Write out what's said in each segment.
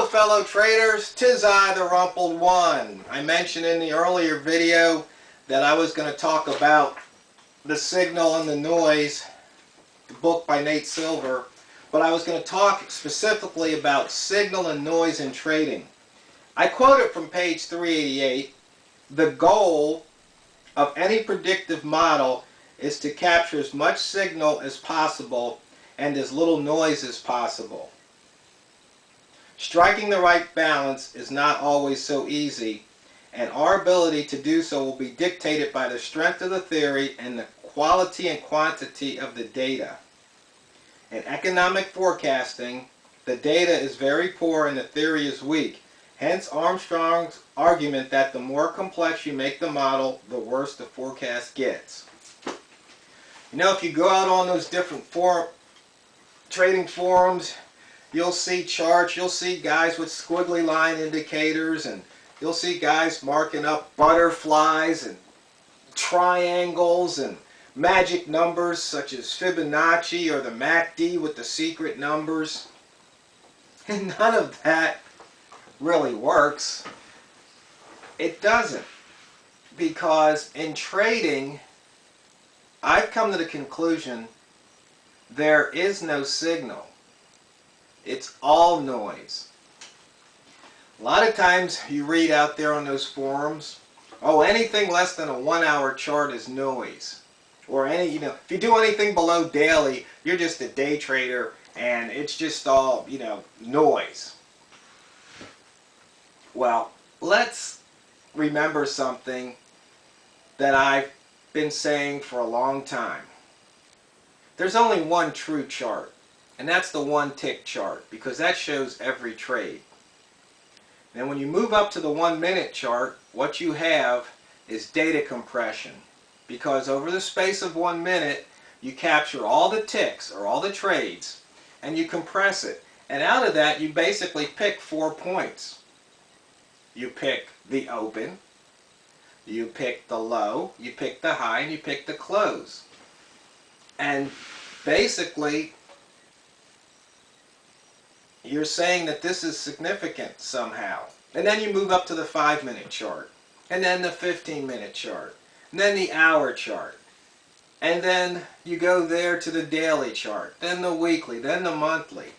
fellow traders, 'tis I, the Rumpled One. I mentioned in the earlier video that I was going to talk about The Signal and the Noise, the book by Nate Silver, but I was going to talk specifically about signal and noise in trading. I quote it from page 388, "The goal of any predictive model is to capture as much signal as possible and as little noise as possible. Striking the right balance is not always so easy, and our ability to do so will be dictated by the strength of the theory and the quality and quantity of the data. In economic forecasting, the data is very poor and the theory is weak. Hence Armstrong's argument that the more complex you make the model, the worse the forecast gets." You know, if you go out on those different trading forums, you'll see charts, you'll see guys with squiggly line indicators, and you'll see guys marking up butterflies and triangles and magic numbers such as Fibonacci or the MACD with the secret numbers. And none of that really works. It doesn't. Because in trading, I've come to the conclusion there is no signal. It's all noise. A lot of times you read out there on those forums, oh, anything less than a 1 hour chart is noise. Or if you do anything below daily, you're just a day trader and it's just all, noise. Well, let's remember something that I've been saying for a long time. There's only one true chart, and that's the one tick chart, because that shows every trade. And when you move up to the 1 minute chart, what you have is data compression, because over the space of 1 minute you capture all the ticks or all the trades and you compress it, and out of that you basically pick 4 points. You pick the open, you pick the low, you pick the high, and you pick the close. And basically you're saying that this is significant somehow. And then you move up to the 5 minute chart, and then the 15-minute chart, and then the hour chart. And then you go there to the daily chart, then the weekly, then the monthly.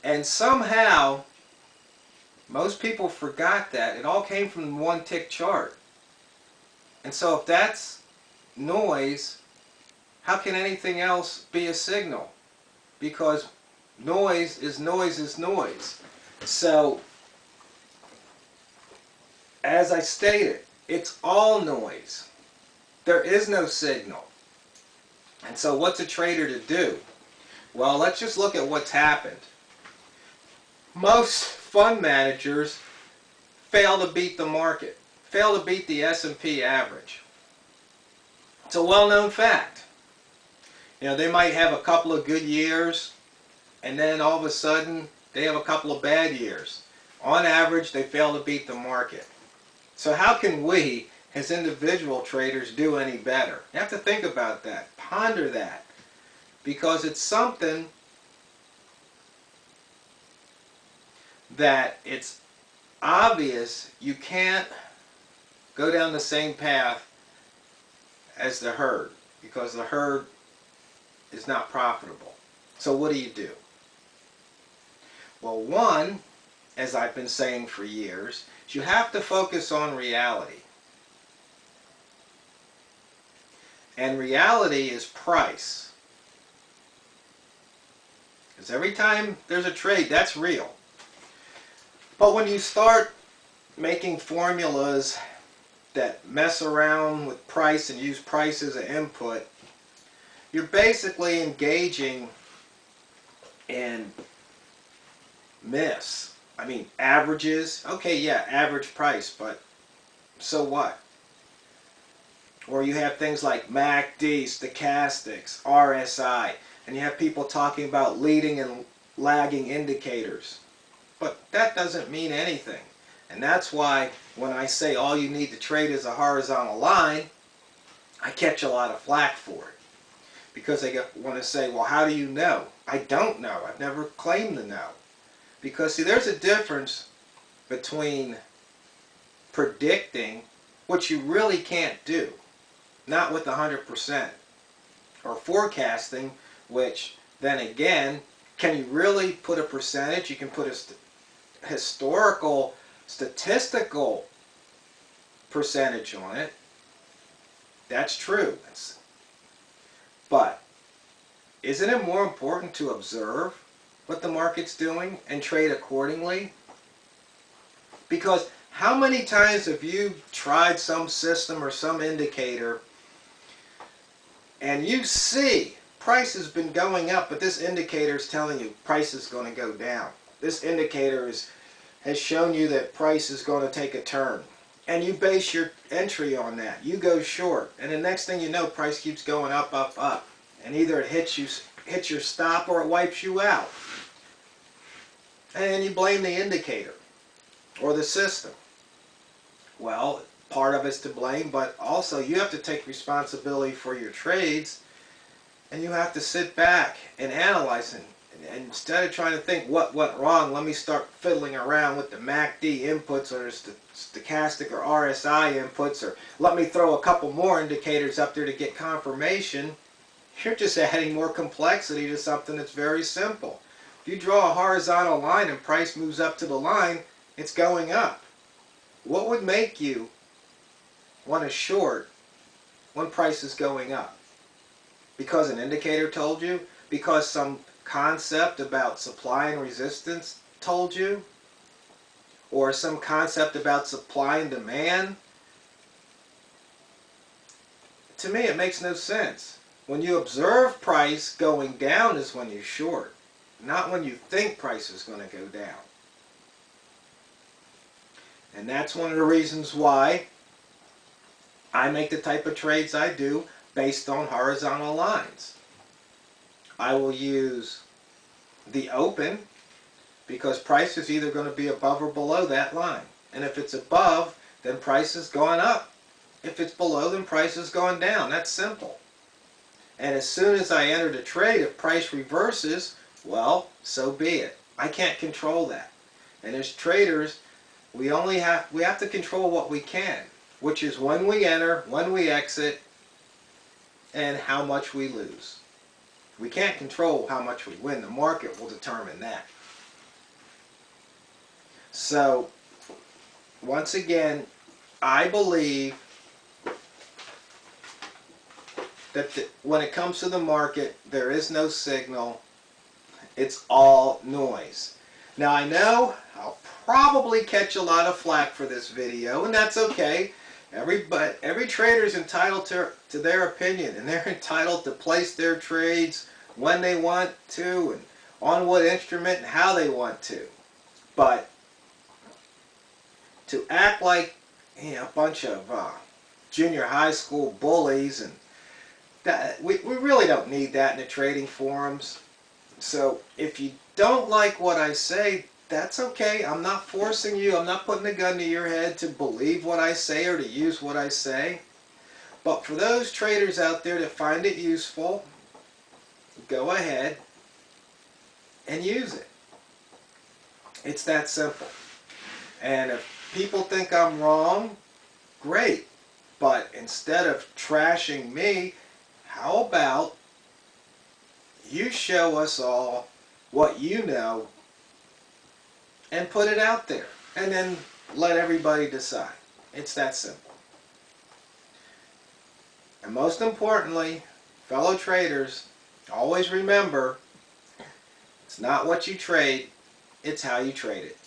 And somehow, most people forgot that. It all came from the one tick chart. And so if that's noise, how can anything else be a signal? Because noise is noise is noise. So, as I stated, it's all noise. There is no signal. And so what's a trader to do? Well, let's just look at what's happened. Most fund managers fail to beat the market, fail to beat the S&P average. It's a well-known fact. They might have a couple of good years, and then all of a sudden they have a couple of bad years. On average, they fail to beat the market. So how can we, as individual traders, do any better? You have to think about that. Ponder that. Because it's something that it's obvious you can't go down the same path as the herd, because the herd is not profitable. So what do? Well, one, as I've been saying for years, is you have to focus on reality. And reality is price. Because every time there's a trade, that's real. But when you start making formulas that mess around with price and use price as an input, you're basically engaging in myths. Averages. Okay, yeah, average price, but so what? Or you have things like MACD, stochastics, RSI, and you have people talking about leading and lagging indicators. But that doesn't mean anything. And that's why when I say all you need to trade is a horizontal line, I catch a lot of flack for it. Because they want to say, well, how do you know? I don't know. I've never claimed to know. Because see, there's a difference between predicting, which you really can't do, not with 100%, or forecasting, which then again, can you really put a percentage? You can put a historical, statistical percentage on it. That's true. But isn't it more important to observe what the market's doing and trade accordingly? Because how many times have you tried some system or some indicator and you see price has been going up, but this indicator is telling you price is going to go down. This indicator has shown you that price is going to take a turn. And you base your entry on that. You go short. And the next thing you know, price keeps going up, up, up. And either it hits your stop or it wipes you out. And then you blame the indicator or the system. Well, part of it's to blame, but also you have to take responsibility for your trades, and you have to sit back and analyze it. And instead of trying to think what went wrong, let me start fiddling around with the MACD inputs or the stochastic or RSI inputs, or let me throw a couple more indicators up there to get confirmation. You're just adding more complexity to something that's very simple. If you draw a horizontal line and price moves up to the line, it's going up. What would make you want to short when price is going up? Because an indicator told you? Because some concept about supply and resistance told you? Or some concept about supply and demand? To me, it makes no sense. When you observe price going down is when you short, not when you think price is going to go down. And that's one of the reasons why I make the type of trades I do based on horizontal lines. I will use the open because price is either going to be above or below that line. And if it's above, then price is going up. If it's below, then price is going down. That's simple. And as soon as I enter the trade, if price reverses, well, so be it. I can't control that. And as traders, we have to control what we can, which is when we enter, when we exit, and how much we lose. We can't control how much we win. The market will determine that. So, once again, I believe that when it comes to the market, there is no signal. It's all noise. Now, I know I'll probably catch a lot of flack for this video, and that's okay. Every trader is entitled to their opinion, and they're entitled to place their trades when they want to, and on what instrument and how they want to. But to act like a bunch of junior high school bullies, and that we really don't need that in the trading forums. So if you don't like what I say, that's okay. I'm not forcing you. I'm not putting a gun to your head to believe what I say or to use what I say. But for those traders out there that find it useful, go ahead and use it. It's that simple. And if people think I'm wrong, great. But instead of trashing me, how about you show us all what you know and put it out there, and then let everybody decide. It's that simple. And most importantly, fellow traders, always remember, it's not what you trade, it's how you trade it.